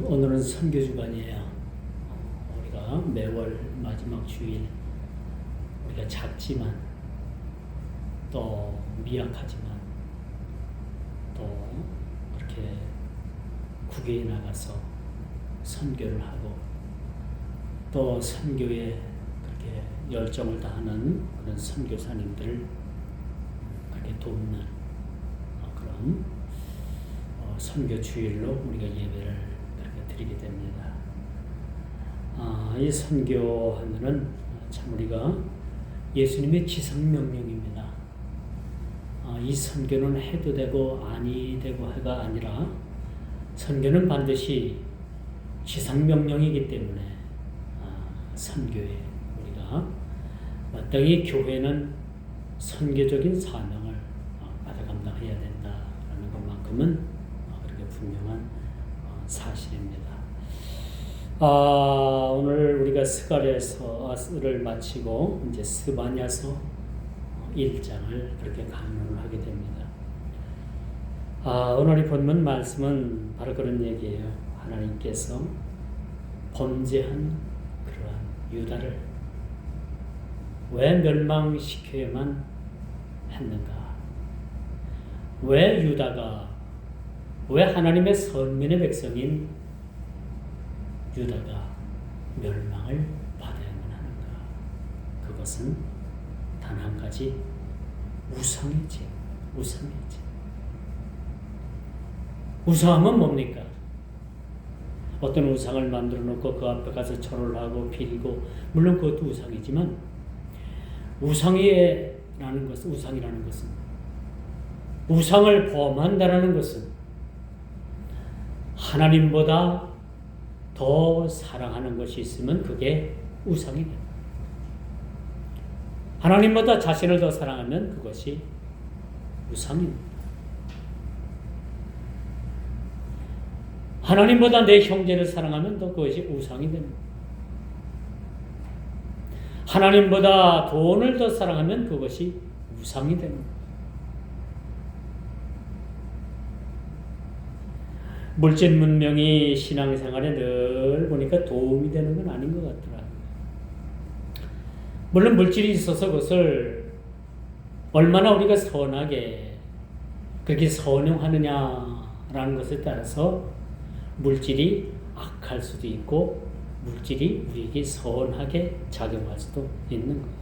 오늘은 선교 주간이에요. 우리가 매월 마지막 주일, 우리가 작지만 또 미약하지만 또 그렇게 국외에 나가서 선교를 하고 또 선교에 그렇게 열정을 다하는 그런 선교사님들 그렇게 돕는 그런 선교 주일로 우리가 예배를 그렇게 드리게 됩니다. 이 선교하면은 참 우리가 예수님의 지상명령입니다. 이 선교는 해도 되고 아니 되고 해가 아니라 선교는 반드시 지상명령이기 때문에 선교에 우리가 마땅히 교회는 선교적인 사명을 받아 감당해야 된다라는 것만큼은 그렇게 분명한 사실입니다. 오늘 우리가 스가랴서를 마치고 이제 스바냐서 1장을 그렇게 강론을 하게 됩니다. 오늘 이 본문 말씀은 바로 그런 얘기예요. 하나님께서 범죄한 그러한 유다를 왜 멸망시켜야만 했는가? 왜 유다가, 왜 하나님의 선민의 백성인 유다가 멸망을 받아야만 하는가? 그것은 단 한 가지, 우상의 죄. 우상하면 뭡니까? 어떤 우상을 만들어 놓고 그 앞에 가서 절을 하고 빌고, 물론 그것도 우상이지만 우상이라는 것은 우상을 범한다라는 것은 하나님보다 더 사랑하는 것이 있으면 그게 우상이 됩니다. 하나님보다 자신을 더 사랑하면 그것이 우상입니다. 하나님보다 내 형제를 사랑하면 또 그것이 우상이 됩니다. 하나님보다 돈을 더 사랑하면 그것이 우상이 됩니다. 물질 문명이 신앙생활에 늘 보니까 도움이 되는 건 아닌 것 같더라고요. 물론 물질이 있어서 그것을 얼마나 우리가 선하게 그렇게 선용하느냐라는 것에 따라서 물질이 악할 수도 있고 물질이 우리에게 선하게 작용할 수도 있는 거예요.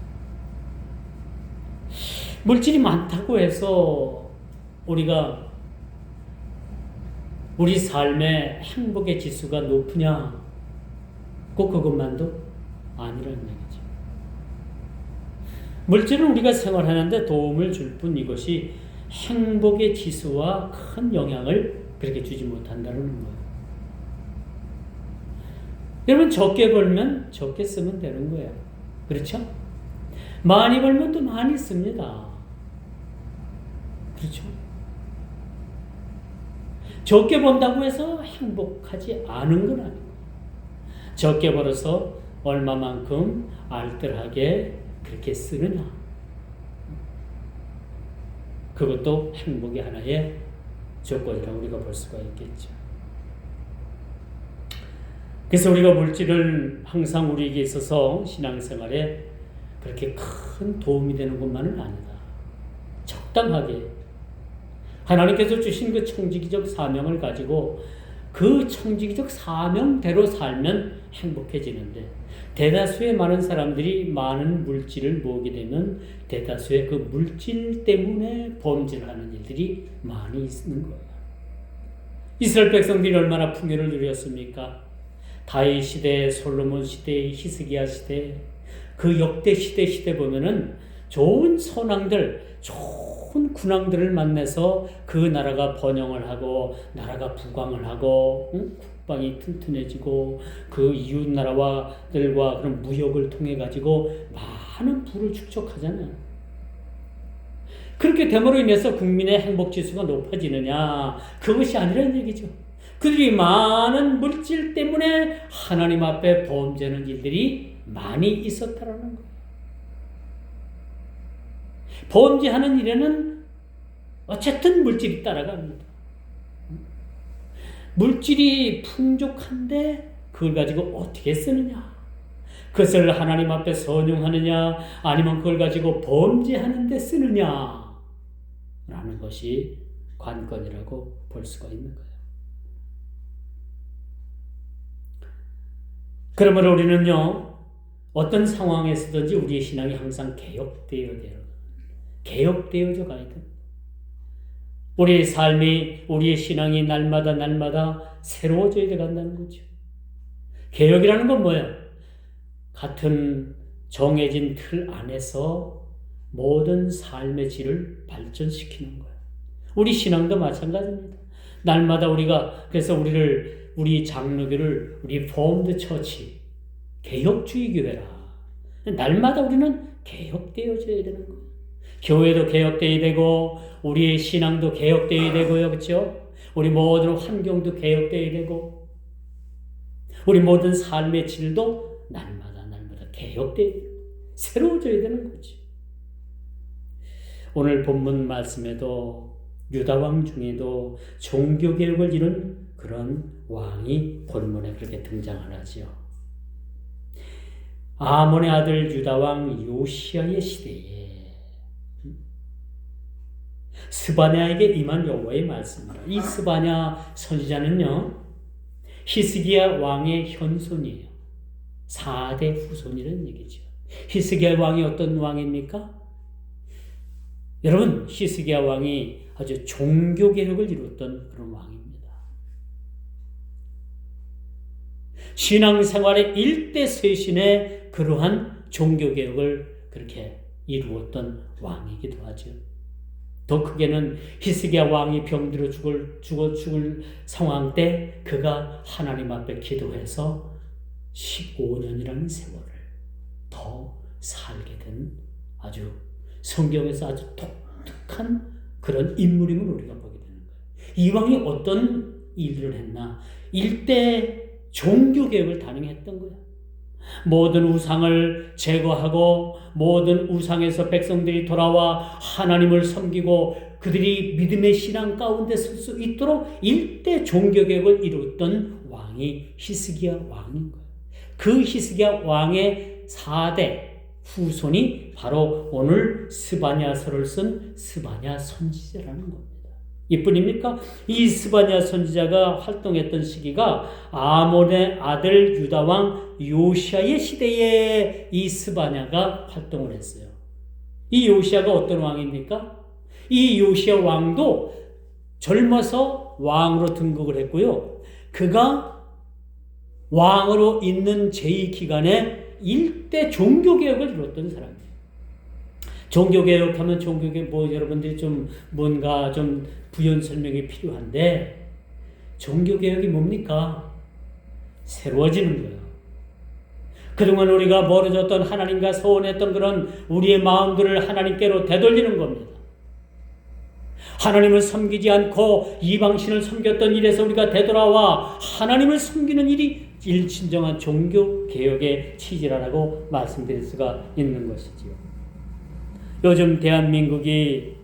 물질이 많다고 해서 우리가 우리 삶의 행복의 지수가 높으냐? 꼭 그것만도 아니라는 얘기죠. 물질은 우리가 생활하는데 도움을 줄 뿐 이것이 행복의 지수와 큰 영향을 그렇게 주지 못한다는 거예요. 여러분 적게 벌면 적게 쓰면 되는 거예요. 그렇죠? 많이 벌면 또 많이 씁니다. 그렇죠? 적게 번다고 해서 행복하지 않은 건 아니고 적게 벌어서 얼마만큼 알뜰하게 그렇게 쓰느냐 그것도 행복의 하나의 조건이라고 우리가 볼 수가 있겠죠. 그래서 우리가 물질을 항상 우리에게 있어서 신앙생활에 그렇게 큰 도움이 되는 것만은 아니다. 적당하게 하나님께서 주신 그 청지기적 사명을 가지고 그 청지기적 사명대로 살면 행복해지는데 대다수의 많은 사람들이 많은 물질을 모으게 되면 대다수의 그 물질 때문에 범죄를 하는 일들이 많이 있는 거예요. 이스라엘 백성들이 얼마나 풍요를 누렸습니까? 다윗 시대, 솔로몬 시대, 히스기야 시대, 그 역대 시대 보면은 좋은 선왕들, 좋은 군왕들을 만나서 그 나라가 번영을 하고 나라가 부강을 하고 국방이 튼튼해지고 그 이웃 나라와들과 그런 무역을 통해 가지고 많은 부를 축적하잖아요. 그렇게 됨으로 인해서 국민의 행복 지수가 높아지느냐? 그것이 아니라는 얘기죠. 그들이 많은 물질 때문에 하나님 앞에 범죄하는 일들이 많이 있었다라는 거예요. 범죄하는 일에는 어쨌든 물질이 따라갑니다. 물질이 풍족한데 그걸 가지고 어떻게 쓰느냐? 그것을 하나님 앞에 선용하느냐? 아니면 그걸 가지고 범죄하는 데 쓰느냐? 라는 것이 관건이라고 볼 수가 있는 거예요. 그러므로 우리는요, 어떤 상황에서든지 우리의 신앙이 항상 개혁되어져 가야 됩니다. 우리의 삶이, 우리의 신앙이 날마다 새로워져야 간다는 거죠. 개혁이라는 건 뭐예요? 같은 정해진 틀 안에서 모든 삶의 질을 발전시키는 거예요. 우리 신앙도 마찬가지입니다. 날마다 그래서 우리 장로교를 리포먼드 처치, 개혁주의 교회라. 날마다 우리는 개혁되어져야 되는 거예요. 교회도 개혁되어야 되고, 우리의 신앙도 개혁되어야 되고요. 그렇죠? 우리 모든 환경도 개혁되어야 되고, 우리 모든 삶의 질도 날마다 개혁되어야 되고, 새로워져야 되는 거지. 오늘 본문 말씀에도 유다왕 중에도 종교개혁을 이룬 그런 왕이 본문에 그렇게 등장을 하지요. 아몬의 아들 유다왕 요시야의 시대에 스바냐에게 임한 여호와의 말씀입니다. 이 스바냐 선지자는요, 히스기야 왕의 현손이에요. 4대 후손이라는 얘기죠. 히스기야 왕이 어떤 왕입니까? 여러분, 히스기야 왕이 아주 종교개혁을 이뤘던 그런 왕입니다. 신앙생활의 일대 쇄신의 그러한 종교개혁을 그렇게 이루었던 왕이기도 하죠. 더 크게는 히스기야 왕이 병들어 죽을 상황 때 그가 하나님 앞에 기도해서 15년이라는 세월을 더 살게 된 아주 성경에서 아주 독특한 그런 인물임을 우리가 보게 되는 거예요. 이 왕이 어떤 일을 했나? 일대 종교개혁을 단행했던 거예요. 모든 우상을 제거하고 모든 우상에서 백성들이 돌아와 하나님을 섬기고 그들이 믿음의 신앙 가운데 설 수 있도록 일대 종교개혁을 이뤘던 왕이 히스기야 왕인 거예요. 그 히스기야 왕의 4대 후손이 바로 오늘 스바냐서를 쓴 스바냐 선지자라는 겁니다. 이뿐입니까? 이 스바냐 선지자가 활동했던 시기가 아몬의 아들 유다왕 요시야의 시대에 이 스바냐가 활동을 했어요. 이 요시야가 어떤 왕입니까? 이 요시야 왕도 젊어서 왕으로 등극을 했고요. 그가 왕으로 있는 제2기간에 일대 종교개혁을 이뤘던 사람이에요. 종교개혁하면 종교개혁 여러분들이 좀 뭔가 좀 부연 설명이 필요한데, 종교개혁이 뭡니까? 새로워지는 거예요. 그동안 우리가 멀어졌던 하나님과 소원했던 그런 우리의 마음들을 하나님께로 되돌리는 겁니다. 하나님을 섬기지 않고 이방신을 섬겼던 일에서 우리가 되돌아와 하나님을 섬기는 일이 진정한 종교개혁의 취지라고 말씀드릴 수가 있는 것이지요. 요즘 대한민국이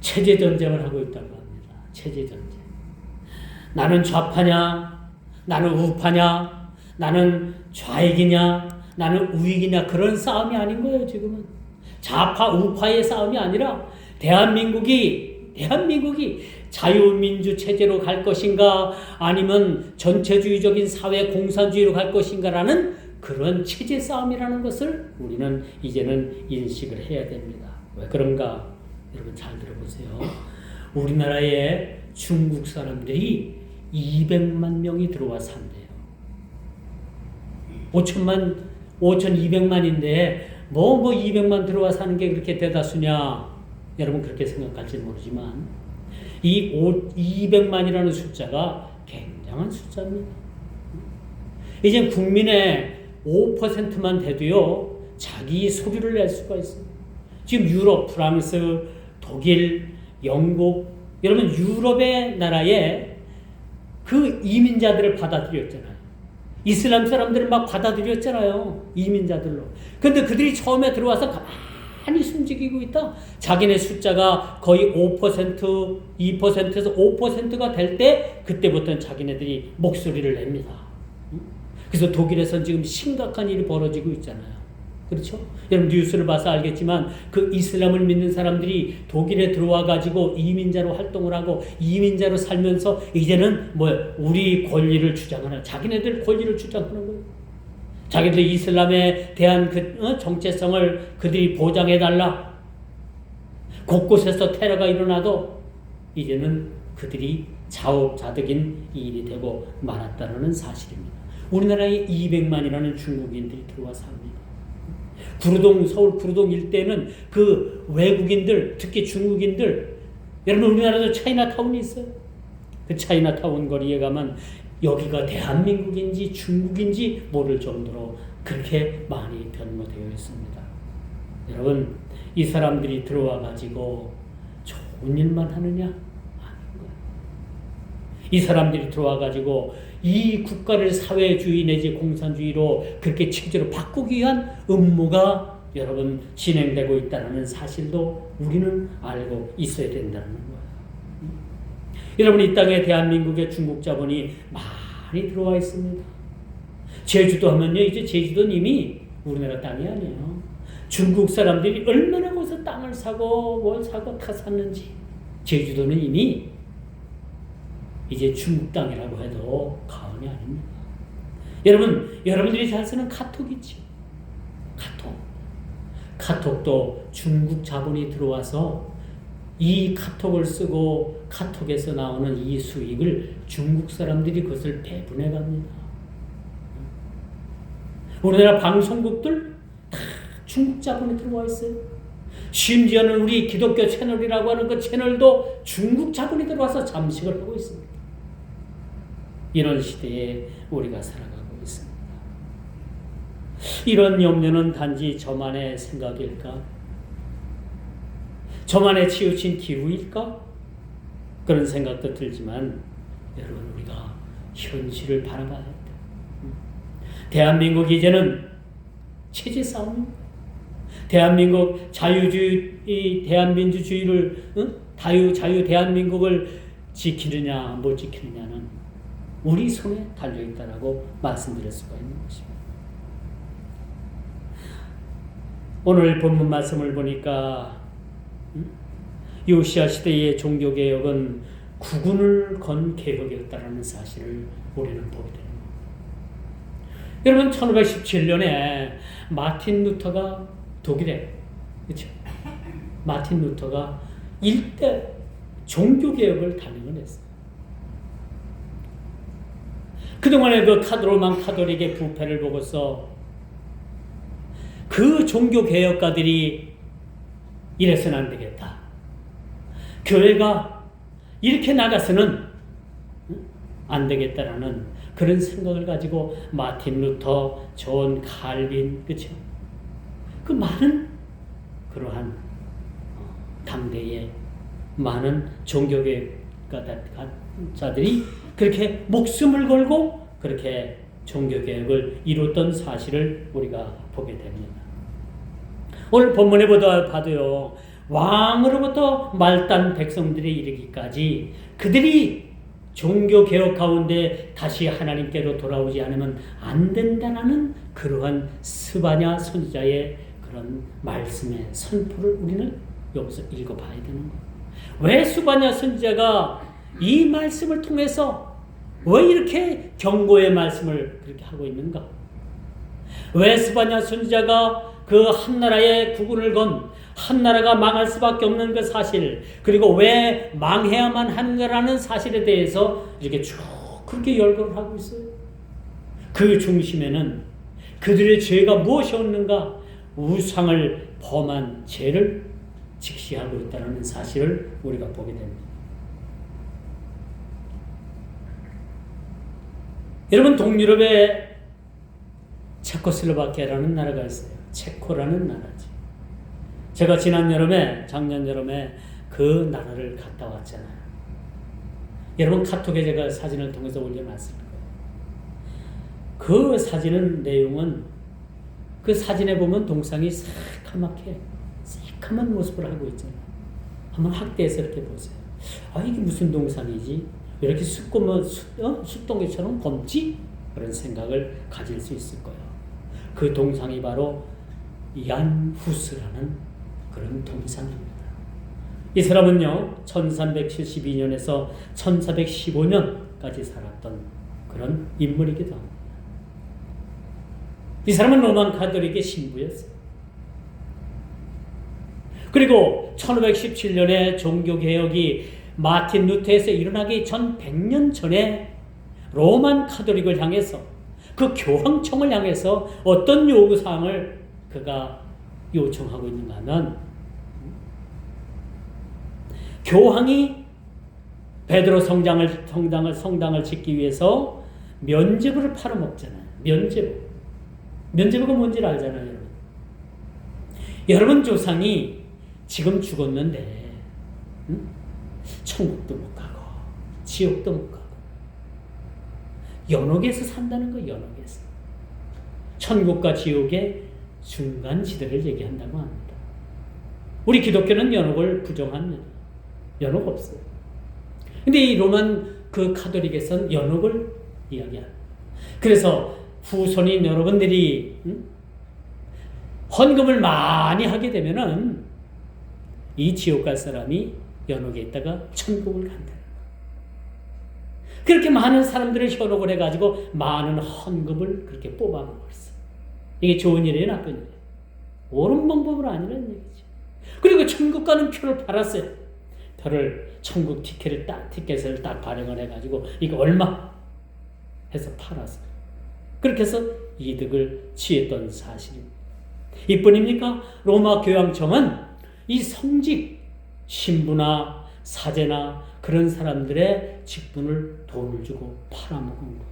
체제전쟁을 하고 있다고 합니다. 체제전쟁. 나는 좌파냐, 나는 우파냐, 나는 좌익이냐, 나는 우익이냐, 그런 싸움이 아닌 거예요. 지금은 좌파 우파의 싸움이 아니라 대한민국이 자유민주 체제로 갈 것인가, 아니면 전체주의적인 사회 공산주의로 갈 것인가라는 그런 체제 싸움이라는 것을 우리는 이제는 인식을 해야 됩니다. 왜 그런가? 여러분 잘 들어보세요. 우리나라에 중국 사람들이 200만 명이 들어와 산대요. 5,200만인데 뭐 200만 들어와 사는 게 그렇게 대다수냐? 여러분 그렇게 생각할지 모르지만 이 200만이라는 숫자가 굉장한 숫자입니다. 이제 국민의 5%만 돼도요, 자기 소리를 낼 수가 있습니다. 지금 유럽, 프랑스, 독일, 영국, 여러분 유럽의 나라에 그 이민자들을 받아들였잖아요. 이슬람 사람들을 막 받아들였잖아요. 이민자들로. 근데 그들이 처음에 들어와서 가만히 많이 숨지고 있다. 자기네 숫자가 거의 5%, 2%에서 5%가 될 때 그때부터는 자기네들이 목소리를 냅니다. 그래서 독일에서는 지금 심각한 일이 벌어지고 있잖아요. 그렇죠? 여러분 뉴스를 봐서 알겠지만 그 이슬람을 믿는 사람들이 독일에 들어와 가지고 이민자로 활동을 하고 이민자로 살면서 이제는 우리 권리를 주장하는, 자기네들 권리를 주장하는 거예요. 자기들 이슬람에 대한 정체성을 그들이 보장해달라. 곳곳에서 테러가 일어나도 이제는 그들이 자업자득인 일이 되고 말았다는 사실입니다. 우리나라에 200만이라는 중국인들이 들어와서 합니다. 서울 구르동 일대는 그 외국인들, 특히 중국인들, 여러분 우리나라도 차이나타운이 있어요. 그 차이나타운 거리에 가면 여기가 대한민국인지 중국인지 모를 정도로 그렇게 많이 변모되어 있습니다. 여러분, 이 사람들이 들어와 가지고 좋은 일만 하느냐? 아닌 거예요. 이 사람들이 들어와 가지고 이 국가를 사회주의 내지 공산주의로 그렇게 체제로 바꾸기 위한 음모가 여러분 진행되고 있다는 사실도 우리는 알고 있어야 된다는 거예요. 여러분, 이 땅에 대한민국의 중국 자본이 많이 들어와 있습니다. 제주도 하면요, 이제 제주도는 이미 우리나라 땅이 아니에요. 중국 사람들이 얼마나 거기서 땅을 사고 뭘 사고 다 샀는지. 제주도는 이미 이제 중국 땅이라고 해도 과언이 아닙니다. 여러분들이 잘 쓰는 카톡 있죠? 카톡도 중국 자본이 들어와서 이 카톡을 쓰고 카톡에서 나오는 이 수익을 중국 사람들이 그것을 배분해 갑니다. 우리나라 방송국들 다 중국 자본이 들어와 있어요. 심지어는 우리 기독교 채널이라고 하는 그 채널도 중국 자본이 들어와서 잠식을 하고 있습니다. 이런 시대에 우리가 살아가고 있습니다. 이런 염려는 단지 저만의 생각일까? 저만의 치우친 기후일까? 그런 생각도 들지만 여러분, 우리가 현실을 바라봐야 합니다. 대한민국 이제는 체제 싸움입니다. 대한민국 자유주의, 대한민주주의를 자유 대한민국을 지키느냐 못 지키느냐는 우리 손에 달려있다라고 말씀드릴 수가 있는 것입니다. 오늘 본문 말씀을 보니까 요시야 시대의 종교개혁은 국운을 건 개혁이었다는 사실을 우리는 보게 됩니다. 여러분, 1517년에 마틴 루터가 독일에, 그렇죠? 마틴 루터가 일대 종교개혁을 단행을 했어요. 그동안에 그 로만 카톨릭의 부패를 보고서 그 종교개혁가들이 이래서는 안 되겠다. 교회가 이렇게 나가서는 안 되겠다라는 그런 생각을 가지고 마틴 루터, 존 칼빈, 그렇죠? 그 많은 그러한 당대의 많은 종교개혁자들이 그렇게 목숨을 걸고 그렇게 종교개혁을 이뤘던 사실을 우리가 보게 됩니다. 오늘 본문에 봐도요, 왕으로부터 말단 백성들이 이르기까지 그들이 종교개혁 가운데 다시 하나님께로 돌아오지 않으면 안 된다는 그러한 스바냐 선지자의 그런 말씀의 선포를 우리는 여기서 읽어봐야 되는 거예요. 왜 스바냐 선지자가 이 말씀을 통해서 왜 이렇게 경고의 말씀을 그렇게 하고 있는가? 왜 스바냐 선지자가 그 한 나라의 국운을 건 한 나라가 망할 수밖에 없는 그 사실, 그리고 왜 망해야만 하는가라는 사실에 대해서 이렇게 쭉 그렇게 열거를 하고 있어요. 그 중심에는 그들의 죄가 무엇이었는가, 우상을 범한 죄를 직시하고 있다는 사실을 우리가 보게 됩니다. 여러분, 동유럽에 체코슬로바키아라는 나라가 있어요. 체코라는 나라지. 제가 작년 여름에 그 나라를 갔다 왔잖아요. 여러분, 카톡에 제가 사진을 통해서 올려놨을 거예요. 그 사진은 내용은 그 사진에 보면 동상이 새카맣게 새카만 모습을 하고 있잖아요. 한번 학대해서 이렇게 보세요. 아, 이게 무슨 동상이지? 왜 이렇게 숫동이처럼 검지? 그런 생각을 가질 수 있을 거예요. 그 동상이 바로 얀후스라는 그런 동상입니다. 이 사람은요, 1372년에서 1415년까지 살았던 그런 인물이기도 합니다. 이 사람은 로만 가톨릭의 신부였어요. 그리고 1517년에 종교개혁이 마틴 루터에서 일어나기 전 100년 전에 로만 가톨릭을 향해서, 그 교황청을 향해서 어떤 요구사항을 그가 요청하고 있는가 하면, 교황이 베드로 성당을 짓기 위해서 면죄부를 팔아먹잖아요. 면죄부가 뭔지 알잖아요, 여러분. 여러분 조상이 지금 죽었는데, 천국도 못 가고 지옥도 못 가고 연옥에서 산다는 거예요. 연옥에서. 천국과 지옥의 중간지대를 얘기한다고 합니다. 우리 기독교는 연옥을 부정합니다. 연옥 없어요. 근데 이 로만 그 가톨릭에서는 연옥을 이야기합니다. 그래서 후손인 여러분들이 헌금을 많이 하게 되면은 이 지옥 갈 사람이 연옥에 있다가 천국을 간다. 그렇게 많은 사람들을 현혹을 해가지고 많은 헌금을 그렇게 뽑아먹었어. 이게 좋은 일이에요, 나쁜 일이에요? 옳은 방법은 아니라는 얘기죠. 그리고 천국 가는 표를 팔았어요. 표를 천국 티켓을 딱 발행을 해가지고 이거 얼마 해서 팔았어요. 그렇게 해서 이득을 취했던 사실입니다. 이뿐입니까? 로마 교황청은 이 성직, 신부나 사제나 그런 사람들의 직분을 돈을 주고 팔아먹은 거예요.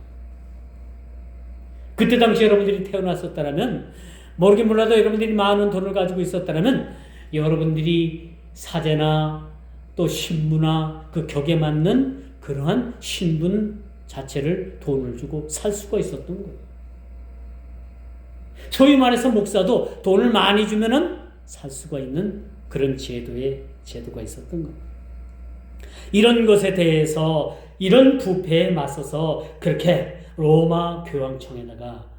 그때 당시 여러분들이 태어났었다면, 모르긴 몰라도 여러분들이 많은 돈을 가지고 있었다면, 여러분들이 사제나 또 신부나 그 격에 맞는 그러한 신분 자체를 돈을 주고 살 수가 있었던 거예요. 소위 말해서 목사도 돈을 많이 주면은 살 수가 있는 그런 제도가 있었던 거예요. 이런 것에 대해서, 이런 부패에 맞서서 그렇게 로마 교황청에다가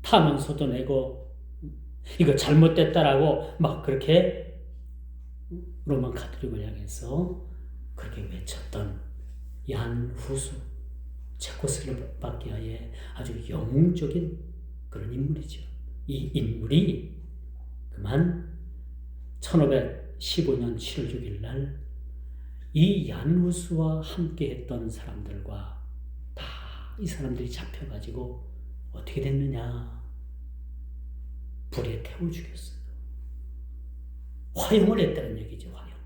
탄원서도 내고 이거 잘못됐다라고 막 그렇게 로마 가톨릭을 향해서 그렇게 외쳤던 얀 후수, 체코슬로바키아의 아주 영웅적인 그런 인물이죠. 이 인물이 그만 1515년 7월 6일 날 이 얀후스와 함께 했던 사람들과 다 이 사람들이 잡혀가지고 어떻게 됐느냐? 불에 태워 죽였어요. 화형을 했다는 얘기죠. 화형.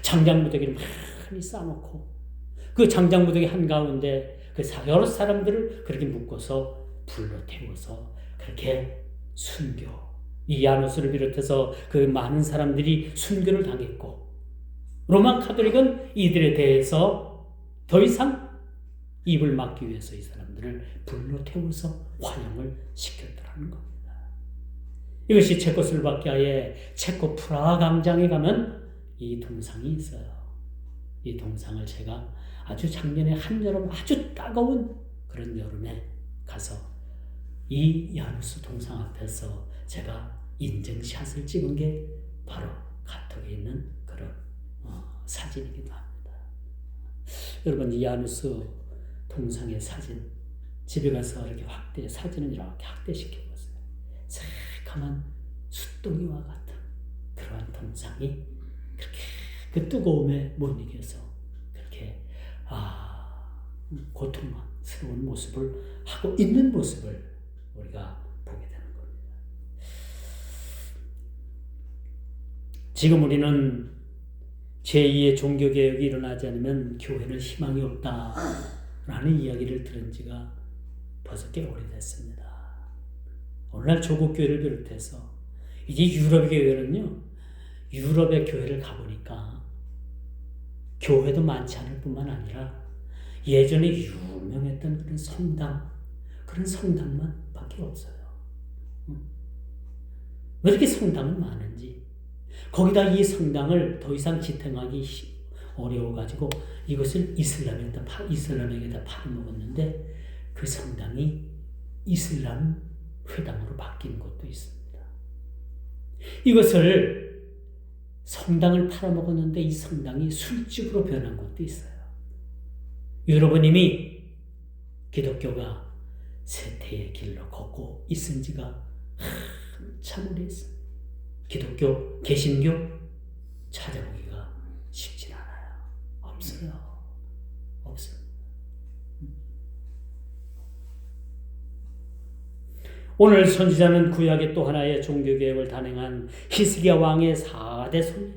장작무더기를 많이 싸놓고 그 장작무더기 한가운데 그 여러 사람들을 그렇게 묶어서 불로 태워서 그렇게 순교, 이 야누스를 비롯해서 그 많은 사람들이 순교를 당했고, 로마 가톨릭은 이들에 대해서 더 이상 입을 막기 위해서 이 사람들을 불로 태워서 화형을 시켰다는 겁니다. 이것이 체코슬로바키아의 체코 프라하 광장에 가면 이 동상이 있어요. 이 동상을 제가 아주 작년에 한여름 아주 따가운 그런 여름에 가서 이 야누스 동상 앞에서 제가 인증샷을 찍은 게 바로 카톡에 있는 그런 사진이기도 합니다. 여러분, 이 야누스 동상의 사진 집에 가서 이렇게 사진을 이렇게 확대시켜보세요. 새카만 숫동이와 같은 그러한 동상이 그렇게 그 뜨거움에 못 이겨서 그렇게 고통스러운 모습을 하고 있는 모습을 우리가 보게 되는 겁니다. 지금 우리는 제2의 종교개혁이 일어나지 않으면 교회는 희망이 없다라는 이야기를 들은 지가 벌써 꽤 오래됐습니다. 오늘날 조국 교회를 비롯해서 이제 유럽의 교회는요, 유럽의 교회를 가보니까 교회도 많지 않을 뿐만 아니라 예전에 유명했던 그런 성당만 밖에 없어요. 왜 이렇게 성당은 많은지, 거기다 이 성당을 더 이상 지탱하기 어려워가지고 이것을 이슬람에게다 팔아먹었는데 그 성당이 이슬람 회당으로 바뀐 곳도 있습니다. 이것을 성당을 팔아먹었는데 이 성당이 술집으로 변한 곳도 있어요. 여러분 이미 기독교가 쇠퇴의 길로 걷고 있은 지가 한참 오래했어요. 기독교, 개신교 찾아보기가 쉽지 않아요. 없어요. 없어요. 오늘 선지자는 구약의 또 하나의 종교개혁을 단행한 히스기야 왕의 4대 손녀.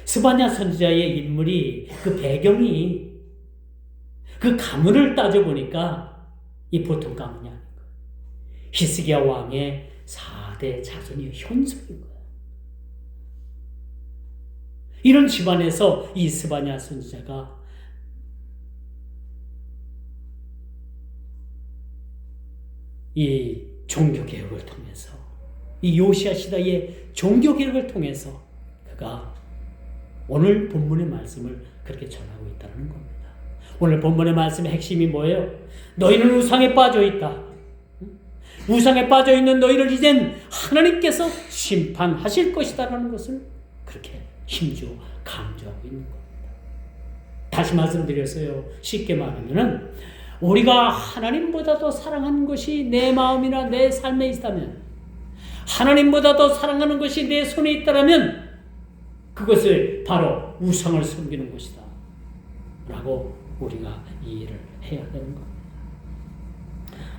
스바냐 선지자의 인물이 그 배경이 그 가문을 따져보니까 이 보통 가문이 아닌 거예요. 히스기야 왕의 4대 자손이 현숙인 거예요. 이런 집안에서 이 스바냐 선지자가 이 종교개혁을 통해서 이 요시야 시대의 종교개혁을 통해서 그가 오늘 본문의 말씀을 그렇게 전하고 있다는 겁니다. 오늘 본문의 말씀의 핵심이 뭐예요? 너희는 우상에 빠져 있다. 우상에 빠져 있는 너희를 이젠 하나님께서 심판하실 것이다라는 것을 그렇게 힘주어 강조하고 있는 겁니다. 다시 말씀드렸어요. 쉽게 말하면은 우리가 하나님보다 더 사랑하는 것이 내 마음이나 내 삶에 있다면, 하나님보다 더 사랑하는 것이 내 손에 있다면 그것을 바로 우상을 섬기는 것이다 라고 우리가 이해를 해야 되는 겁니다.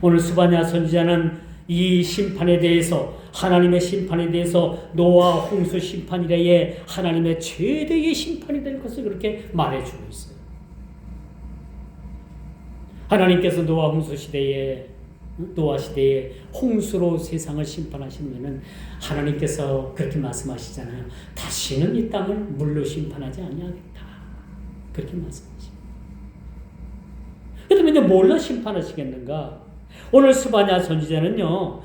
오늘 스바냐 선지자는 이 심판에 대해서, 하나님의 심판에 대해서 노아 홍수 심판 이래에 하나님의 최대의 심판이 될 것을 그렇게 말해주고 있어요. 하나님께서 노아 시대에 홍수로 세상을 심판하시면은 하나님께서 그렇게 말씀하시잖아요. 다시는 이 땅을 물로 심판하지 아니하겠다. 그렇게 말씀하십니다. 그렇다면 이제 뭘로 심판하시겠는가? 오늘 스바냐 선지자는요,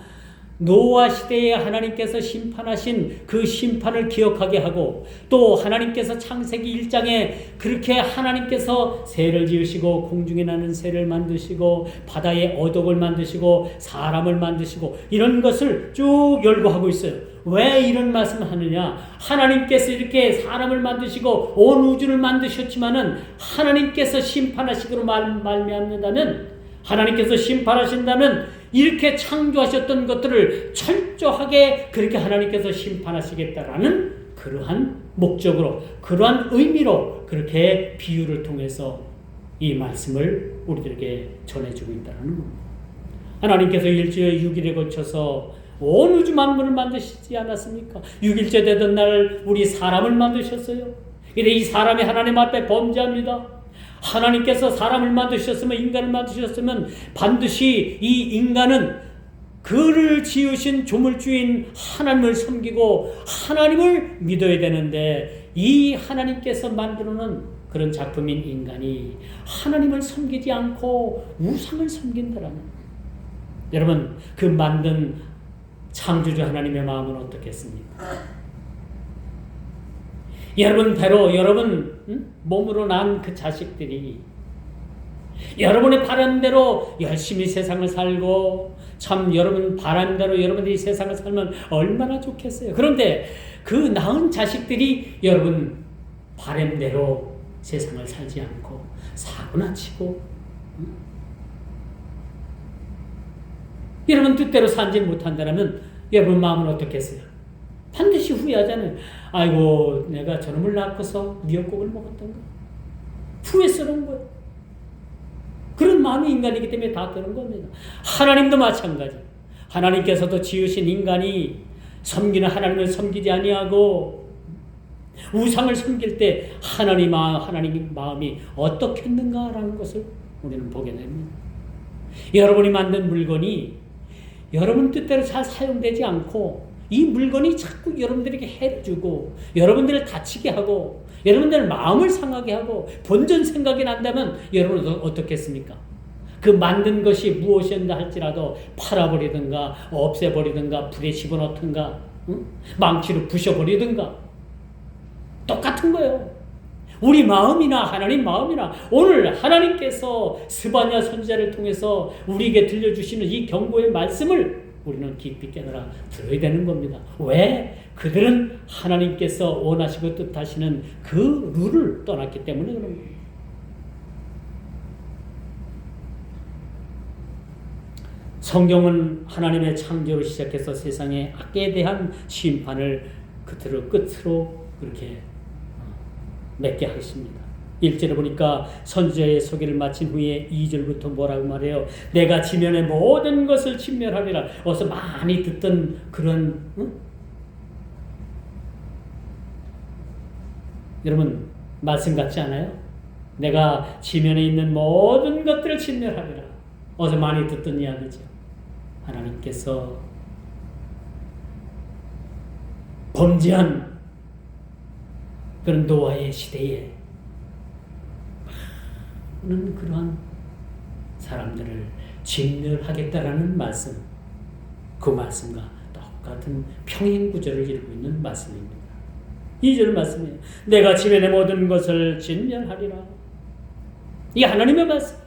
노아 시대에 하나님께서 심판하신 그 심판을 기억하게 하고, 또 하나님께서 창세기 1장에 그렇게 하나님께서 새를 지으시고 공중에 나는 새를 만드시고 바다에 어독을 만드시고 사람을 만드시고 이런 것을 쭉 열거하고 있어요. 왜 이런 말씀을 하느냐? 하나님께서 이렇게 사람을 만드시고 온 우주를 만드셨지만은 하나님께서 심판하시기로 말미암는다면, 하나님께서 심판하신다면 이렇게 창조하셨던 것들을 철저하게 그렇게 하나님께서 심판하시겠다라는 그러한 목적으로, 그러한 의미로 그렇게 비유를 통해서 이 말씀을 우리들에게 전해주고 있다는 겁니다. 하나님께서 일주일 6일에 거쳐서 온 우주 만물을 만드시지 않았습니까? 6일째 되던 날 우리 사람을 만드셨어요. 이래 이 사람이 하나님 앞에 범죄합니다. 하나님께서 사람을 만드셨으면, 인간을 만드셨으면 반드시 이 인간은 그를 지으신 조물주인 하나님을 섬기고 하나님을 믿어야 되는데, 이 하나님께서 만들어놓은 그런 작품인 인간이 하나님을 섬기지 않고 우상을 섬긴다라는, 여러분 그 만든 창조주 하나님의 마음은 어떻겠습니까? 여러분 배로, 여러분 몸으로 난 그 자식들이 여러분의 바람대로 열심히 세상을 살고, 참 여러분 바람대로 여러분들이 세상을 살면 얼마나 좋겠어요. 그런데 그 낳은 자식들이 여러분 바람대로 세상을 살지 않고 사고나 치고, 여러분 뜻대로 살지 못한다면 여러분 마음은 어떻겠어요? 반드시 후회하잖아요. 아이고 내가 저놈을 낳고서 미역국을 먹었던가, 후회스러운 거예요. 그런 마음이 인간이기 때문에 다 그런 겁니다. 하나님도 마찬가지. 하나님께서도 지으신 인간이 섬기는 하나님을 섬기지 아니하고 우상을 섬길 때 하나님 마음이 어떻겠는가라는 것을 우리는 보게 됩니다. 여러분이 만든 물건이 여러분 뜻대로 잘 사용되지 않고, 이 물건이 자꾸 여러분들에게 해를 주고 여러분들을 다치게 하고 여러분들 마음을 상하게 하고 본전 생각이 난다면 여러분은 어떻겠습니까? 그 만든 것이 무엇이었다 할지라도 팔아버리든가 없애버리든가 불에 집어넣든가 망치로 부셔버리든가 똑같은 거예요. 우리 마음이나 하나님 마음이나 오늘 하나님께서 스바냐 선지자를 통해서 우리에게 들려주시는 이 경고의 말씀을 우리는 깊이 깨달아 들어야 되는 겁니다. 왜? 그들은 하나님께서 원하시고 뜻하시는 그 룰을 떠났기 때문에 그런 겁니다. 성경은 하나님의 창조로 시작해서 세상의 악에 대한 심판을 끝으로 그렇게 맺게 하십니다. 1절에 보니까 선지자의 소개를 마친 후에 2절부터 뭐라고 말해요? 내가 지면의 모든 것을 침멸하리라. 어서 많이 듣던 그런 여러분 말씀 같지 않아요? 내가 지면에 있는 모든 것들을 침멸하리라. 어서 많이 듣던 이야기죠. 하나님께서 범죄한 그런 노아의 시대에 많은 그러한 사람들을 진멸하겠다라는 말씀, 그 말씀과 똑같은 평행 구절을 이루고 있는 말씀입니다. 2절 말씀이에요. 내가 지면의 모든 것을 진멸하리라. 이게 하나님의 말씀.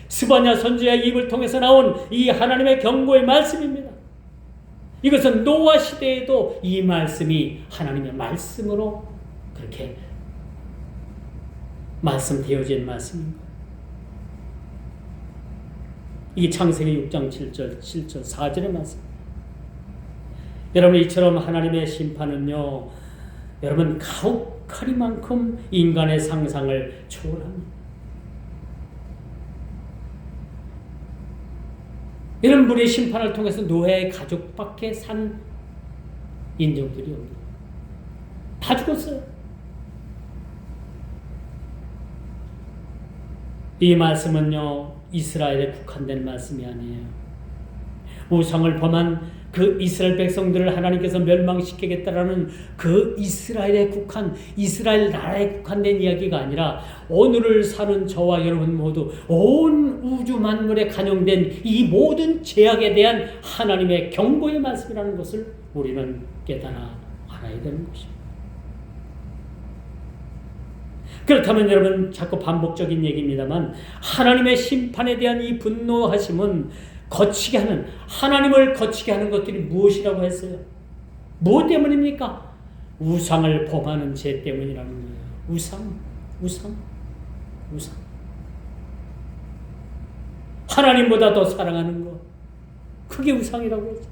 스바냐 선지자의 입을 통해서 나온 이 하나님의 경고의 말씀입니다. 이것은 노아 시대에도 이 말씀이 하나님의 말씀으로 그렇게 말씀되어진 말씀입니다. 이 창세기 6장 7절, 4절의 말씀. 여러분 이처럼 하나님의 심판은요, 여러분 가혹하리만큼 인간의 상상을 초월합니다. 이런 불의 심판을 통해서 노아의 가족밖에 산 인종들이 없습니다. 다 죽었어요. 이 말씀은요, 이스라엘에 국한된 말씀이 아니에요. 우상을 범한 그 이스라엘 백성들을 하나님께서 멸망시키겠다라는 그 이스라엘에 국한, 이스라엘 나라에 국한된 이야기가 아니라 오늘을 사는 저와 여러분 모두 온 우주 만물에 간용된 이 모든 죄악에 대한 하나님의 경고의 말씀이라는 것을 우리는 깨달아 알아야 되는 것입니다. 그렇다면 여러분 자꾸 반복적인 얘기입니다만 하나님의 심판에 대한 이 분노하심은 거치게 하는, 하나님을 거치게 하는 것들이 무엇이라고 했어요? 무엇 때문입니까? 우상을 범하는 죄 때문이라는 거예요. 우상. 하나님보다 더 사랑하는 것. 그게 우상이라고 했죠.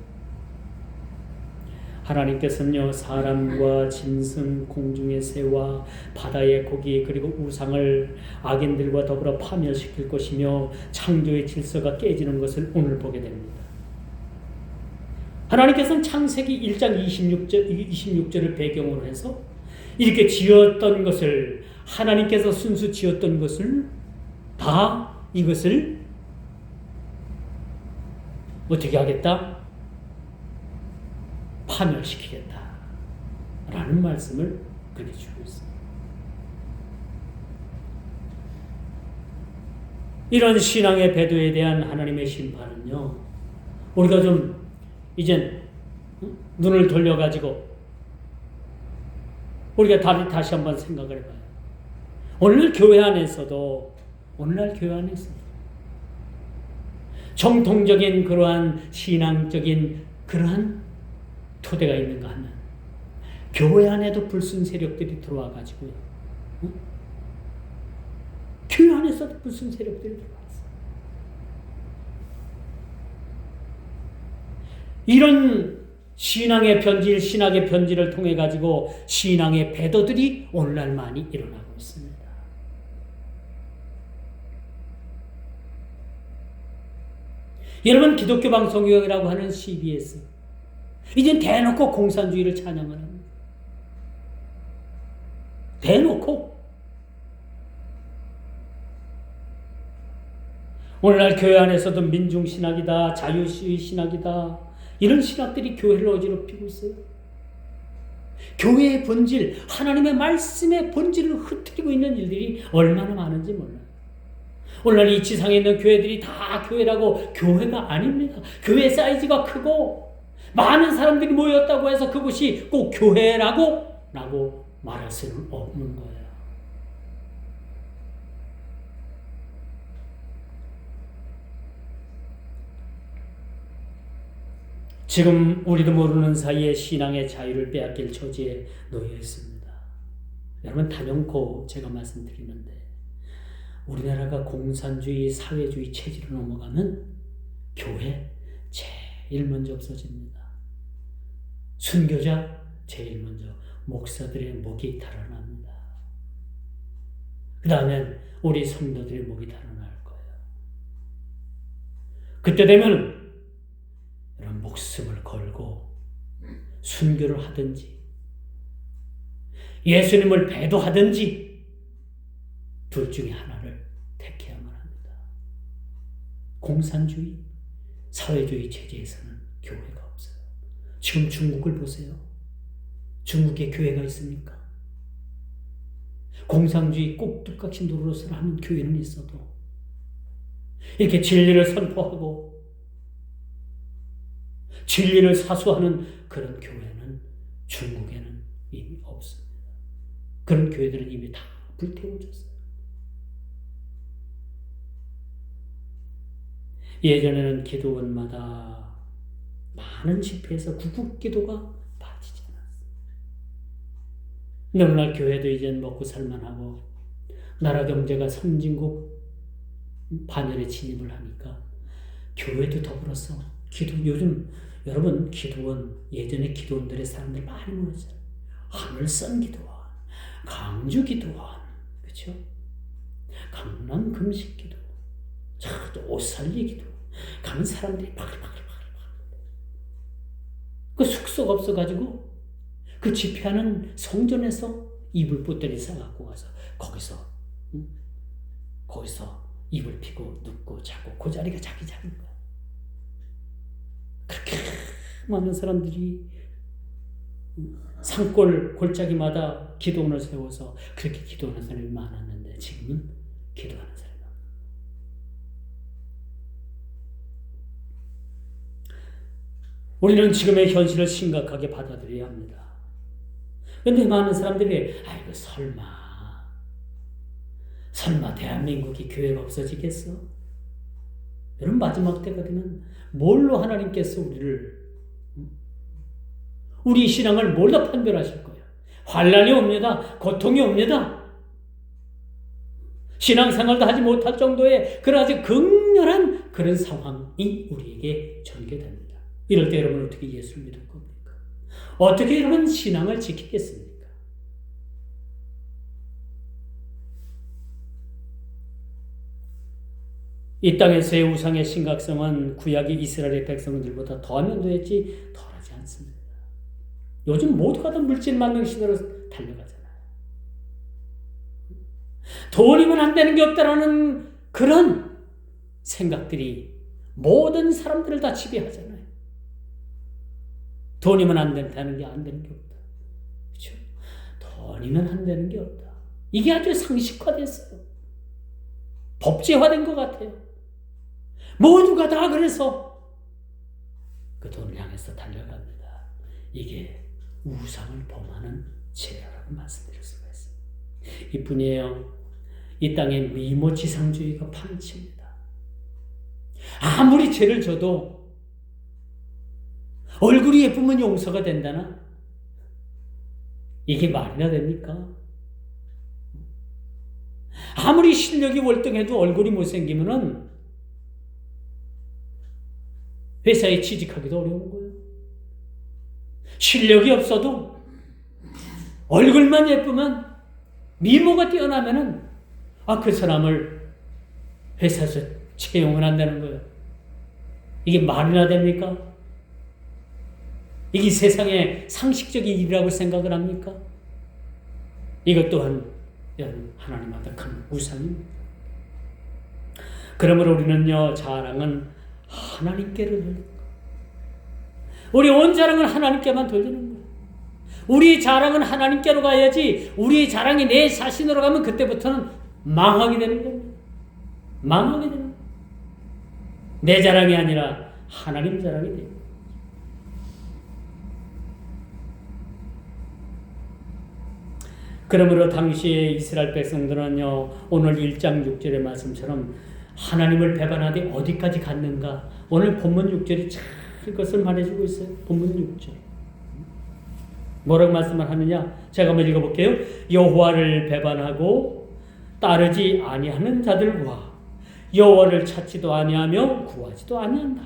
하나님께서는요, 사람과 짐승, 공중의 새와 바다의 고기, 그리고 우상을 악인들과 더불어 파멸시킬 것이며 창조의 질서가 깨지는 것을 오늘 보게 됩니다. 하나님께서는 창세기 1장 26절을 배경으로 해서 이렇게 지었던 것을, 하나님께서 순수 지었던 것을 다 이것을 어떻게 하겠다? 파멸시키겠다 라는 말씀을 그렇게 주고 있습니다. 이런 신앙의 배도에 대한 하나님의 심판은요, 우리가 좀 이젠 눈을 돌려가지고 우리가 다시 한번 생각을 해봐요. 오늘날 교회 안에서도 정통적인 그러한 신앙적인 그러한 토대가 있는가 하면 교회 안에도 불순 세력들이 들어와 가지고요. 교회 안에서도 불순 세력들이 들어왔어요. 이런 신앙의 편지를 통해 가지고 신앙의 배도들이 오늘날 많이 일어나고 있습니다. 여러분 기독교 방송국이라고 하는 CBS 이젠 대놓고 공산주의를 찬양을 합니다. 대놓고. 오늘날 교회 안에서도 민중신학이다, 자유시의 신학이다, 이런 신학들이 교회를 어지럽히고 있어요. 교회의 본질, 하나님의 말씀의 본질을 흐트리고 있는 일들이 얼마나 많은지 몰라요. 오늘날 이 지상에 있는 교회들이 다 교회라고 교회가 아닙니다. 교회 사이즈가 크고 많은 사람들이 모였다고 해서 그것이 꼭 교회라고 말할 수는 없는 거예요. 지금 우리도 모르는 사이에 신앙의 자유를 빼앗길 처지에 놓여 있습니다. 여러분 단연코 제가 말씀드리는데 우리나라가 공산주의, 사회주의 체제로 넘어가면 교회 제일 먼저 없어집니다. 순교자 제일 먼저 목사들의 목이 달아납니다. 그 다음엔 우리 성도들의 목이 달아날 거예요. 그때 되면 이런 목숨을 걸고 순교를 하든지 예수님을 배도하든지 둘 중에 하나를 택해야만 합니다. 공산주의, 사회주의 체제에서는 교회가 없어요. 지금 중국을 보세요. 중국에 교회가 있습니까? 공산주의 꼭두각시 노릇을 하는 교회는 있어도 이렇게 진리를 선포하고 진리를 사수하는 그런 교회는 중국에는 이미 없습니다. 그런 교회들은 이미 다 불태워졌어요. 예전에는 기도원마다 많은 집회에서 구국기도가 빠지지 않았어요. 오늘날 교회도 이제 먹고 살만하고 나라 경제가 선진국 반열에 진입을 하니까 교회도 더불어서 요즘 여러분 기도원, 예전에 기도원들의 사람들 많이 모였잖아요. 하늘선 기도원, 강주 기도원, 그렇죠? 강남 금식 기도, 옷살리 기도 가면 사람들이 바글바글. 그 숙소가 없어가지고 그 집회하는 성전에서 이불 보따리 싸갖고 가서 거기서 이불 피고 눕고 자고 그 자리가 자기 자리인 거야. 그렇게 많은 사람들이 산골 골짜기마다 기도원을 세워서 그렇게 기도하는 사람이 많았는데 지금은 기도하는 사람이 없는 거예요. 우리는 지금의 현실을 심각하게 받아들여야 합니다. 그런데 많은 사람들이 아이고 설마 대한민국이 교회가 없어지겠어? 여러분 마지막 때가 되면 뭘로 하나님께서 우리 신앙을 뭘로 판별하실 거예요? 환난이 옵니다. 고통이 옵니다. 신앙생활도 하지 못할 정도의 그런 아주 극렬한 그런 상황이 우리에게 전개됩니다. 이럴 때 여러분 어떻게 예수를 믿을 겁니까? 어떻게 여러분 신앙을 지키겠습니까? 이 땅에서의 우상의 심각성은 구약의 이스라엘의 백성들보다 더하면 더했지 덜하지 않습니다. 요즘 모두가 다 물질 만능 시대로 달려가잖아요. 돈이면 안 되는 게 없다라는 그런 생각들이 모든 사람들을 다 지배하잖아요. 돈이면 안 되는 게 안 되는 게 없다. 그렇죠? 돈이면 안 되는 게 없다. 이게 아주 상식화됐어요. 법제화된 것 같아요. 모두가 다 그래서 그 돈을 향해서 달려갑니다. 이게 우상을 범하는 죄라고 말씀드릴 수가 있습니다. 이뿐이에요. 이 땅에 미모지상주의가 판칩니다. 아무리 죄를 져도 얼굴이 예쁘면 용서가 된다나? 이게 말이나 됩니까? 아무리 실력이 월등해도 얼굴이 못생기면은 회사에 취직하기도 어려운 거예요. 실력이 없어도 얼굴만 예쁘면 미모가 뛰어나면은 그 사람을 회사에서 채용을 한다는 거예요. 이게 말이나 됩니까? 이게 세상의 상식적인 일이라고 생각을 합니까? 이것 또한 하나님 앞에 큰 우상입니다. 그러므로 우리는요, 자랑은 하나님께로 돌리는 거예요. 우리 온 자랑은 하나님께만 돌리는 거예요. 우리 자랑은 하나님께로 가야지 우리 자랑이 내 자신으로 가면 그때부터는 망하게 되는 겁니다. 망하게 되는 거예요. 내 자랑이 아니라 하나님 자랑이 돼요. 그러므로 당시에 이스라엘 백성들은요, 오늘 1장 6절의 말씀처럼 하나님을 배반하되 어디까지 갔는가? 오늘 본문 6절이 참 그것을 말해주고 있어요. 본문 6절. 뭐라고 말씀을 하느냐? 제가 한번 읽어볼게요. 여호와를 배반하고 따르지 아니하는 자들과 여호와를 찾지도 아니하며 구하지도 아니한다.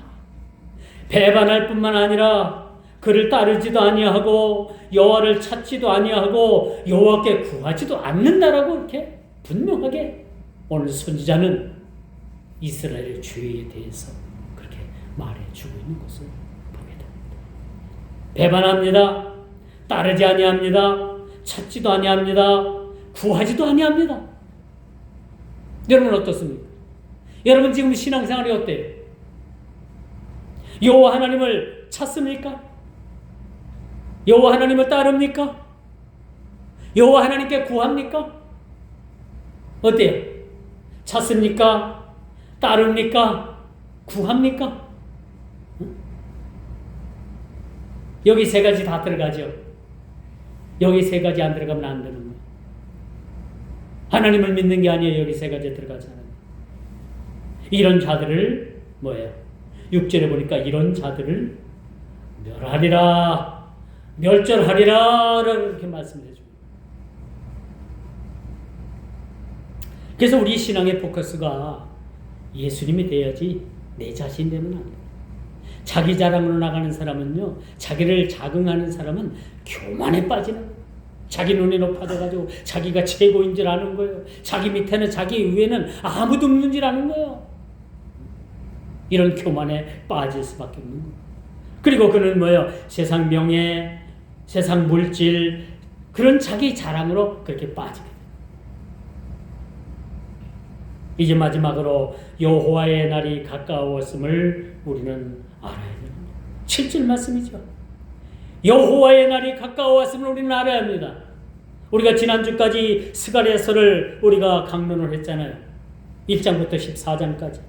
배반할 뿐만 아니라 그를 따르지도 아니하고 여호와를 찾지도 아니하고 여호와께 구하지도 않는다라고 이렇게 분명하게 오늘 선지자는 이스라엘의 죄에 대해서 그렇게 말해주고 있는 것을 보게 됩니다. 배반합니다. 따르지 아니합니다. 찾지도 아니합니다. 구하지도 아니합니다. 여러분 어떻습니까? 여러분 지금 신앙생활이 어때요? 여호와 하나님을 찾습니까? 여호와 하나님을 따릅니까? 여호와 하나님께 구합니까? 어때요? 찾습니까? 따릅니까? 구합니까? 여기 세 가지 다 들어가죠. 여기 세 가지 안 들어가면 안 되는 거예요. 하나님을 믿는 게 아니에요. 여기 세 가지 들어가잖아요. 이런 자들을 뭐예요? 6절에 보니까 이런 자들을 멸하리라, 멸절하리라 이렇게 말씀해 줍니다. 그래서 우리 신앙의 포커스가 예수님이 돼야지 내 자신 되면 안 돼요. 자기 자랑으로 나가는 사람은요, 자기를 자긍하는 사람은 교만에 빠지는 거예요. 자기 눈이 높아져가지고 자기가 최고인 줄 아는 거예요. 자기 밑에는, 자기 위에는 아무도 없는 줄 아는 거예요. 이런 교만에 빠질 수밖에 없는 거예요. 그리고 그는 뭐예요? 세상 명예, 세상 물질, 그런 자기 자랑으로 그렇게 빠지게 돼요. 이제 마지막으로 여호와의 날이 가까웠음을 우리는 알아야 됩니다. 7절 말씀이죠. 여호와의 날이 가까웠음을 우리는 알아야 합니다. 우리가 지난주까지 스가랴서를 우리가 강론을 했잖아요. 1장부터 14장까지.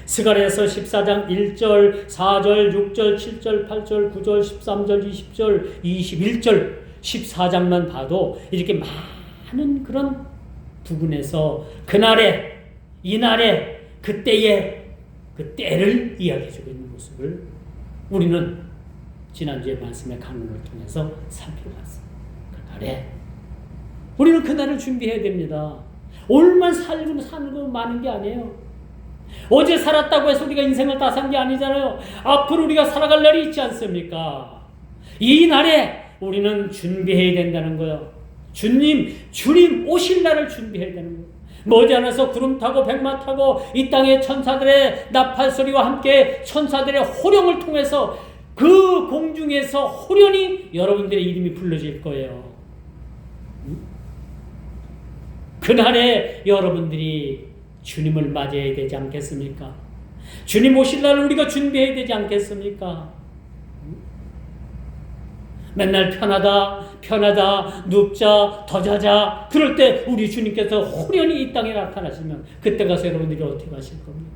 스가랴서 14장 1절, 4절, 6절, 7절, 8절, 9절, 13절, 20절, 21절, 14장만 봐도 이렇게 많은 그런 부분에서 그날에, 이날에, 그때에, 그 때를 이야기해주고 있는 모습을 우리는 지난주의 말씀의 강론을 통해서 살펴봤습니다. 그날에 우리는 그날을 준비해야 됩니다. 오늘만 살고 사는 거 많은 게 아니에요. 어제 살았다고 해서 우리가 인생을 다 산 게 아니잖아요. 앞으로 우리가 살아갈 날이 있지 않습니까? 이 날에 우리는 준비해야 된다는 거예요. 주님 오실 날을 준비해야 되는 거예요. 머지않아서 구름 타고 백마 타고 이 땅의 천사들의 나팔 소리와 함께 천사들의 호령을 통해서 그 공중에서 호련히 여러분들의 이름이 불러질 거예요. 그날에 여러분들이 주님을 맞이해야 되지 않겠습니까? 주님 오실 날을 우리가 준비해야 되지 않겠습니까? 맨날 편하다, 눕자, 더 자자. 그럴 때 우리 주님께서 호련히 이 땅에 나타나시면 그때 가서 여러분들이 어떻게 하실 겁니까?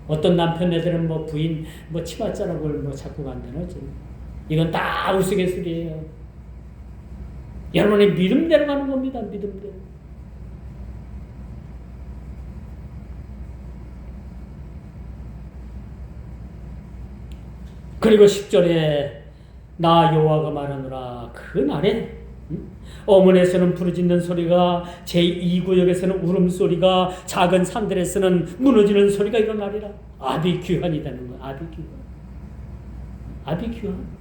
어떤 남편네들은 뭐 부인 뭐 치맛자락을 뭐 자꾸 간다는 거지. 이건 다 우스갯소리예요. 여러분의 믿음대로 가는 겁니다. 믿음대로. 그리고 10절에 나 여호와가 말하노라 그 날에 어문에서는 부르짖는 소리가 제2구역에서는 울음소리가 작은 산들에서는 무너지는 소리가 일어나리라. 아비규환이라는 거야. 아비규환.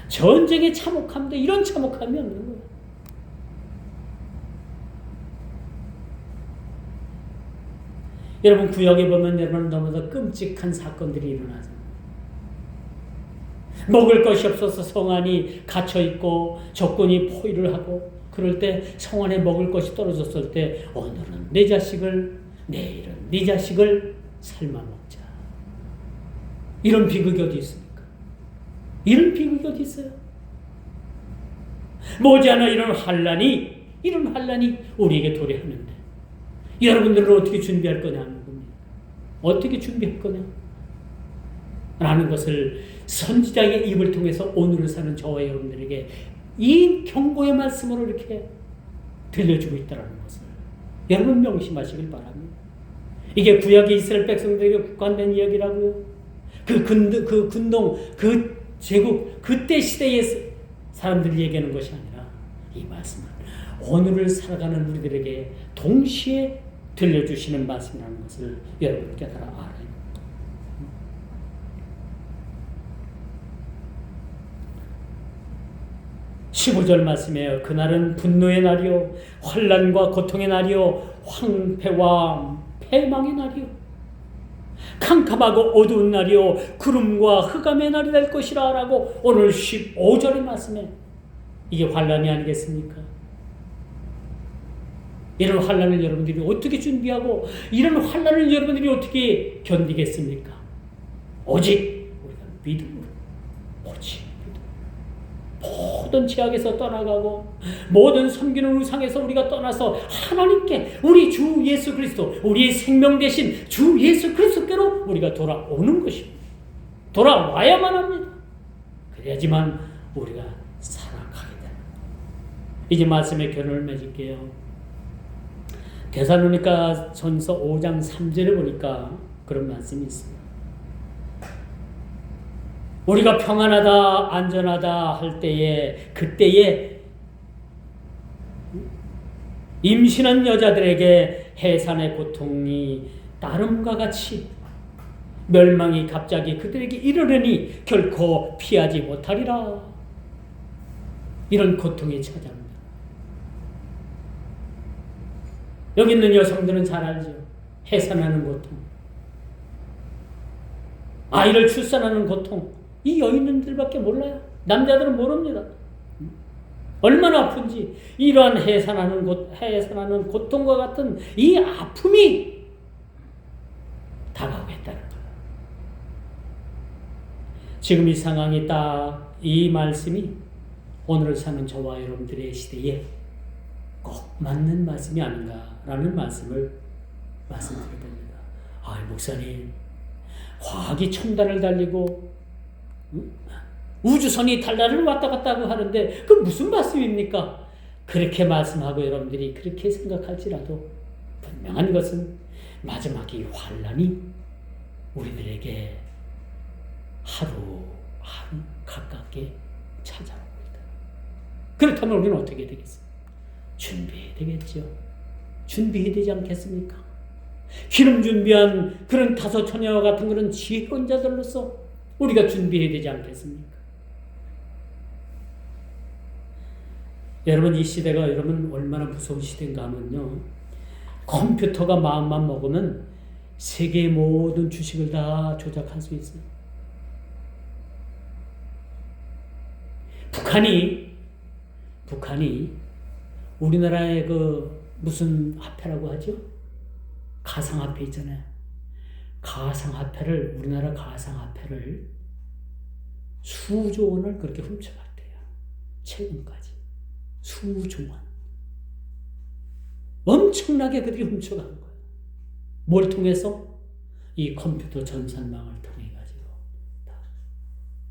전쟁의 참혹함도 이런 참혹함이 없는 거야. 여러분 구역에 보면 여러분 너무도 끔찍한 사건들이 일어나죠. 먹을 것이 없어서 성 안이 갇혀있고 적군이 포위를 하고 그럴 때 성 안에 먹을 것이 떨어졌을 때 오늘은 내 자식을 내일은 네 자식을 삶아 먹자. 이런 비극이 어디 있습니까? 이런 비극이 어디 있어요? 머지않아 이런 환란이 이런 환란이 우리에게 도래하는데 여러분들은 어떻게 준비할 거냐는 겁니다. 어떻게 준비할 거냐? 라는 것을 선지자의 입을 통해서 오늘을 사는 저와 여러분들에게 이 경고의 말씀으로 이렇게 들려주고 있다는 것을 여러분 명심하시길 바랍니다. 이게 구약의 이스라엘 백성들에게 국한된 이야기라고요. 그 군동, 그 제국, 그때 시대의 사람들이 얘기하는 것이 아니라 이 말씀은 오늘을 살아가는 우리들에게 동시에 들려주시는 말씀이라는 것을 여러분 깨달아 알아요. 15절 말씀이에요. 그날은 분노의 날이요 환난과 고통의 날이요 황폐와 패망의 날이요 캄캄하고 어두운 날이요 구름과 흑암의 날이 될 것이라 라고 오늘 15절의 말씀에 이게 환난이 아니겠습니까? 이런 환난을 여러분들이 어떻게 준비하고 이런 환난을 여러분들이 어떻게 견디겠습니까? 오직 우리가 믿음으로 오직 모든 죄악에서 떠나가고 모든 섬기는 우상에서 우리가 떠나서 하나님께 우리 주 예수 그리스도 우리의 생명 대신 주 예수 그리스도께로 우리가 돌아오는 것입니다. 돌아와야만 합니다. 그래야지만 우리가 살아가게 됩니다. 이제 말씀의 결론을 맺을게요. 데살로니가 전서 5장 3절에 보니까 그런 말씀이 있습니다. 우리가 평안하다 안전하다 할 때에 그때에 임신한 여자들에게 해산의 고통이 따름과 같이 멸망이 갑자기 그들에게 이르르니 결코 피하지 못하리라. 이런 고통이 찾아옵니다. 여기 있는 여성들은 잘 알죠. 해산하는 고통, 아이를 출산하는 고통, 이 여인들밖에 몰라요. 남자들은 모릅니다. 얼마나 아픈지 이러한 해산하는 고통과 같은 이 아픔이 다가오겠다는 거예요. 지금 이 상황이 딱 이 말씀이 오늘을 사는 저와 여러분들의 시대에 꼭 맞는 말씀이 아닌가라는 말씀을 말씀드려봅니다. 목사님, 과학이 첨단을 달리고 우주선이 달나라를 왔다 갔다 하는데 그 무슨 말씀입니까? 그렇게 말씀하고 여러분들이 그렇게 생각할지라도 분명한 것은 마지막 이 환란이 우리들에게 하루 가깝게 찾아옵니다. 그렇다면 우리는 어떻게 되겠습니까? 준비해야 되겠죠. 준비해야 되지 않겠습니까? 기름 준비한 그런 다섯 처녀와 같은 그런 지혜로운 자들로서 우리가 준비해야 되지 않겠습니까? 여러분, 이 시대가 여러분 얼마나 무서운 시대인가 하면요, 컴퓨터가 마음만 먹으면 세계의 모든 주식을 다 조작할 수 있어요. 북한이 우리나라의 그 무슨 화폐라고 하죠? 가상화폐 있잖아요. 우리나라 가상화폐를 수조 원을 그렇게 훔쳐갔대요. 최근까지. 수조 원. 엄청나게 그들이 훔쳐간 거예요. 뭘 통해서? 이 컴퓨터 전산망을 통해 가지고 다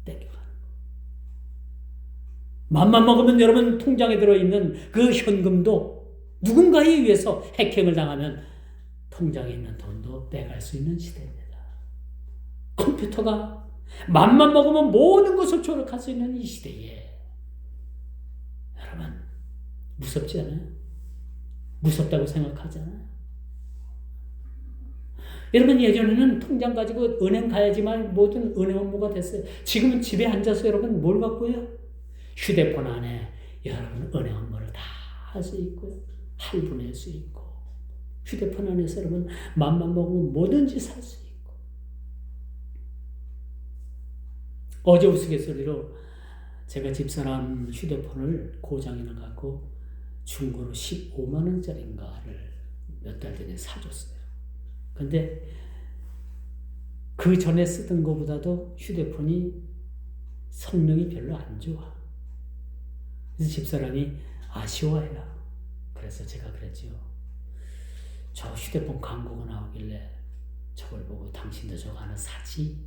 떼겨가는 거예요. 맘만 먹으면 여러분 통장에 들어있는 그 현금도 누군가에 의해서 해킹을 당하면 통장에 있는 돈도 빼갈 수 있는 시대입니다. 컴퓨터가 맘만 먹으면 모든 것을 조작할 수 있는 이 시대에 여러분 무섭지 않아요? 무섭다고 생각하잖아요. 여러분, 예전에는 통장 가지고 은행 가야지만 모든 은행 업무가 됐어요. 지금은 집에 앉아서 여러분 뭘 갖고 해요? 휴대폰 안에 여러분 은행 업무를 다 할 수 있고요. 할부 낼 수 있고, 휴대폰 안에서 여러분 맘만 먹으면 뭐든지 살 수 있고. 어제 우스갯소리로 제가 집사람 휴대폰을 고장이 나갖고 중고로 15만 원짜리인가를 몇 달 전에 사줬어요. 근데 그 전에 쓰던 것보다도 휴대폰이 성능이 별로 안 좋아. 그래서 집사람이 아쉬워해요. 그래서 제가 그랬지요. 저 휴대폰 광고가 나오길래 저걸 보고 당신도 저거 하나 사지?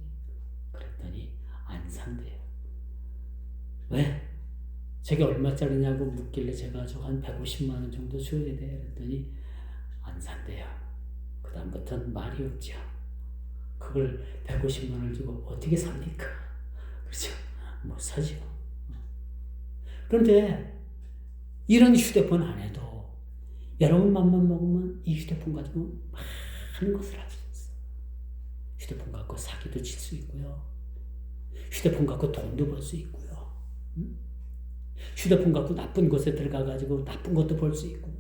그랬더니 안 산대요. 왜? 저게 얼마짜리냐고 묻길래 제가 저거 한 150만 원 정도 줘야 돼. 그랬더니 안 산대요. 그 다음부터는 말이 없죠. 그걸 150만 원을 주고 어떻게 삽니까? 그렇죠? 못 사죠. 그런데 이런 휴대폰 안 해도 여러분 맘만 먹으면 이 휴대폰 가지고 많은 것을 할 수 있어요. 휴대폰 갖고 사기도 칠 수 있고요. 휴대폰 갖고 돈도 벌 수 있고요. 휴대폰 갖고 나쁜 곳에 들어가가지고 나쁜 것도 볼 수 있고 다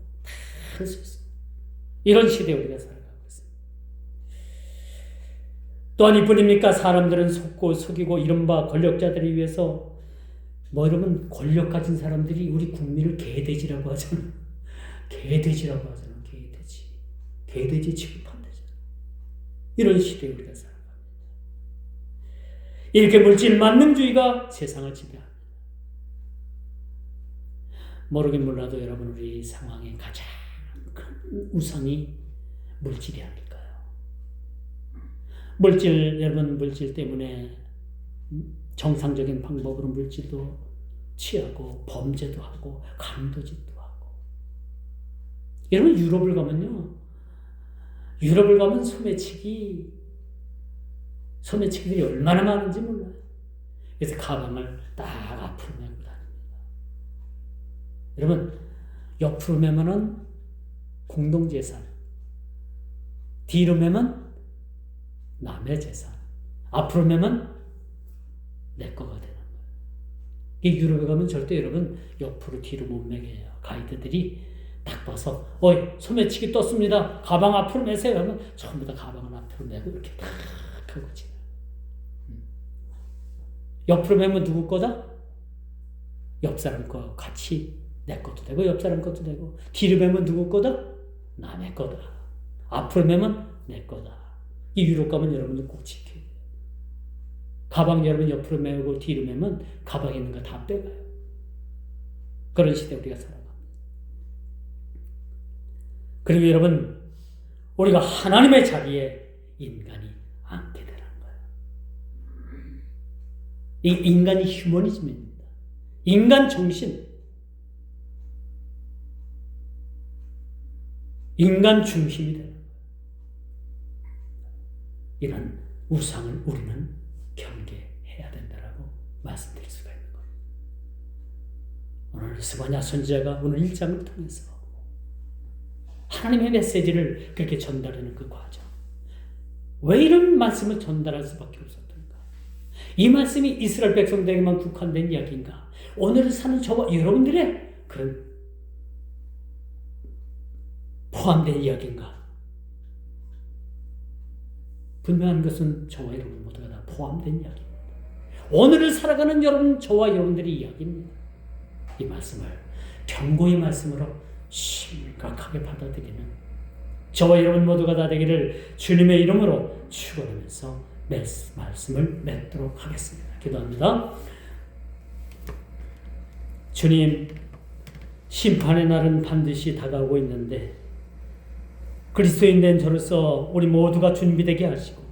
할 수 있어요. 이런 시대에 우리가 살아가고 있어요. 또한 이뿐입니까? 사람들은 속이고 이른바 권력자들을 위해서 여러분 권력 가진 사람들이 우리 국민을 개돼지라고 하잖아요. 개돼지라고 하잖아요. 개돼지 취급한다잖아요. 이런 시대에 우리가 살아갑니다. 이렇게 물질 만능주의가 세상을 지배합니다. 모르긴 몰라도 여러분 우리 상황의 가장 큰 우상이 물질이 아닐까요? 여러분 물질 때문에 정상적인 방법으로 물질도 취하고 범죄도 하고 강도짓도 하고. 여러분 유럽을 가면 소매치기들이 얼마나 많은지 몰라요. 그래서 가방을 딱 앞으로 메고 다닙니다. 여러분 옆으로 매면은 공동재산, 뒤로 매면 남의 재산, 앞으로 매면 내 거가 되는 거예요. 이 유럽에 가면 절대 여러분 옆으로 뒤로 못 매게 해요. 가이드들이 딱 봐서 어이 소매치기 떴습니다. 가방 앞으로 매세요 하면 전부 다 가방을 앞으로 매고 이렇게 딱 하고 지나요. 옆으로 매면 누구 거다? 옆 사람 거 같이 내 것도 되고 옆 사람 것도 되고. 뒤로 매면 누구 거다? 남의 거다. 앞으로 매면 내 거다. 이 유럽 가면 여러분들 꼭 지켜요. 가방 여러분 옆으로 매고 뒤로 매면 가방에 있는 거 다 빼가요. 그런 시대에 우리가 살아갑니다. 그리고 여러분 우리가 하나님의 자리에 인간이 앉게 되는 거예요. 이 인간이 휴머니즘입니다. 인간 정신, 인간 중심이 되는 거예요. 이런 우상을 우리는 경계해야 된다라고 말씀드릴 수가 있는 거예요. 오늘 스바냐 선지자가 오늘 1장을 통해서 하나님의 메시지를 그렇게 전달하는 그 과정. 왜 이런 말씀을 전달할 수밖에 없었던가? 이 말씀이 이스라엘 백성들에게만 국한된 이야기인가? 오늘 사는 저와 여러분들의 그런 포함된 이야기인가? 분명한 것은 저와 여러분 모두가 다 포함된 이야기입니다. 오늘을 살아가는 여러분, 저와 여러분들의 이야기입니다. 이 말씀을 경고의 말씀으로 심각하게 받아들이는 저와 여러분 모두가 다 되기를 주님의 이름으로 축원하면서 말씀을 맺도록 하겠습니다. 기도합니다. 주님, 심판의 날은 반드시 다가오고 있는데 그리스도인 된 저로서 우리 모두가 준비되게 하시고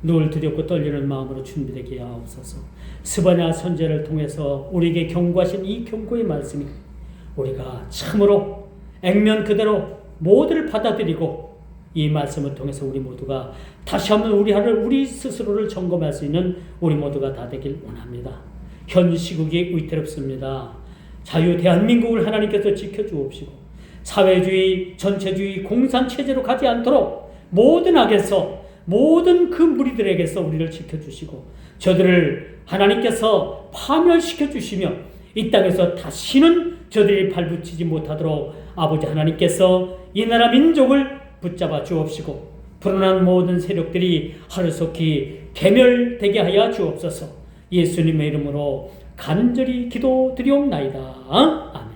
누울 두렵고 떨리는 마음으로 준비되게 하옵소서. 스바냐 선지자를 통해서 우리에게 경고하신 이 경고의 말씀이 우리가 참으로 액면 그대로 모두를 받아들이고 이 말씀을 통해서 우리 모두가 다시 한번 우리 스스로를 점검할 수 있는 우리 모두가 다 되길 원합니다. 현 시국이 위태롭습니다. 자유 대한민국을 하나님께서 지켜주옵시고 사회주의, 전체주의, 공산체제로 가지 않도록 모든 악에서 모든 그 무리들에게서 우리를 지켜주시고 저들을 하나님께서 파멸시켜 주시며 이 땅에서 다시는 저들이 발붙이지 못하도록 아버지 하나님께서 이 나라 민족을 붙잡아 주옵시고 불안한 모든 세력들이 하루속히 괴멸되게 하여 주옵소서. 예수님의 이름으로 간절히 기도드리옵나이다. 아멘.